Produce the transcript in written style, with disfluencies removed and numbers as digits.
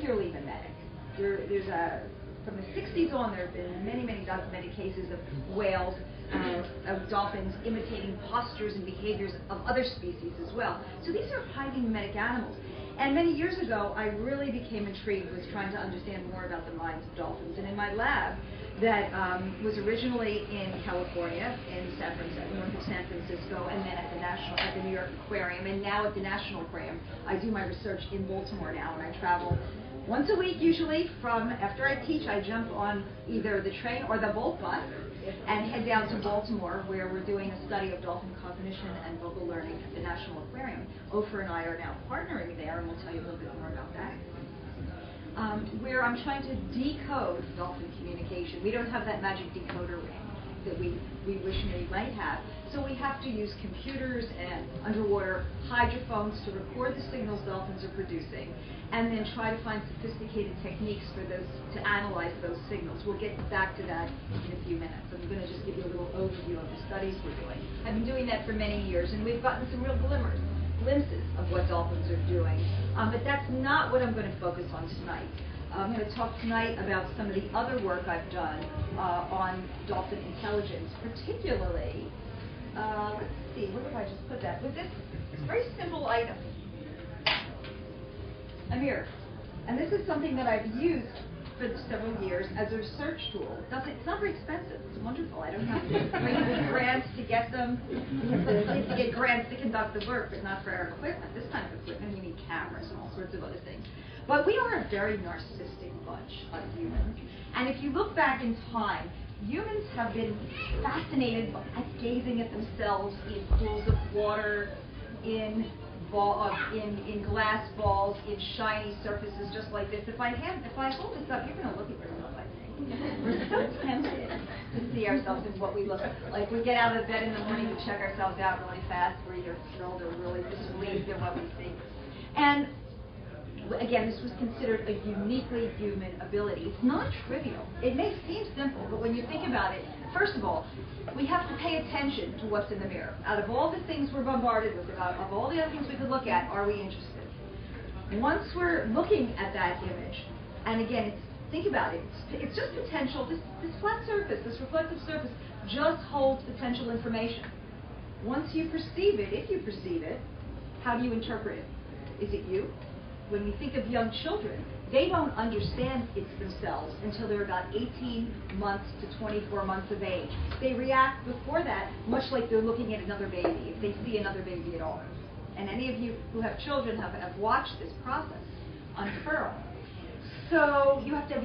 particularly mimetic. From the 60s on, there have been many documented cases of whales, of dolphins imitating postures and behaviors of other species as well. So these are highly mimetic animals. And many years ago, I really became intrigued with trying to understand more about the minds of dolphins. And in my lab, that was originally in California, in north of San Francisco, and then at the New York Aquarium, and now at the National Aquarium. I do my research in Baltimore now, and I travel once a week usually. After I teach, I jump on either the train or the Bolt bus and head down to Baltimore, where we're doing a study of dolphin cognition and vocal learning at the National Aquarium. Ofer and I are now partnering there, and we'll tell you a little bit more about that. Where I'm trying to decode dolphin communication. We don't have that magic decoder ring that we wish we might have. So we have to use computers and underwater hydrophones to record the signals dolphins are producing, and then try to find sophisticated techniques for those to analyze those signals. We'll get back to that in a few minutes. I'm going to just give you a little overview of the studies we're doing. I've been doing that for many years, and we've gotten some real glimpses of what dolphins are doing. But that's not what I'm going to focus on tonight. I'm going to talk tonight about some of the other work I've done on dolphin intelligence, particularly, let's see, where did I just put that? With this very simple item, a mirror. And this is something that I've used for several years as a research tool. It's not very expensive. It's wonderful. I don't have to bring in grants to get them. We have to get grants to conduct the work, but not for our equipment. This kind of equipment, we need cameras and all sorts of other things. But we are a very narcissistic bunch of humans. And if you look back in time, humans have been fascinated at gazing at themselves in pools of water, in glass balls, in shiny surfaces just like this. If I hold this up, you're going to look at yourself, I think. We're so tempted to see ourselves as what we look like. We get out of bed in the morning, we check ourselves out really fast. We're either thrilled or really displeased at what we see. And again, this was considered a uniquely human ability. It's not trivial. It may seem simple, but when you think about it, first of all, we have to pay attention to what's in the mirror. Out of all the things we're bombarded with, of all the other things we could look at, are we interested? Once we're looking at that image, and again, think about it, it's just potential. This flat surface, this reflective surface, just holds potential information. Once you perceive it, if you perceive it, how do you interpret it? Is it you? When we think of young children, they don't understand it's themselves until they're about 18 months to 24 months of age. They react before that much like they're looking at another baby, if they see another baby at all. And any of you who have children have watched this process unfurl. So you have to have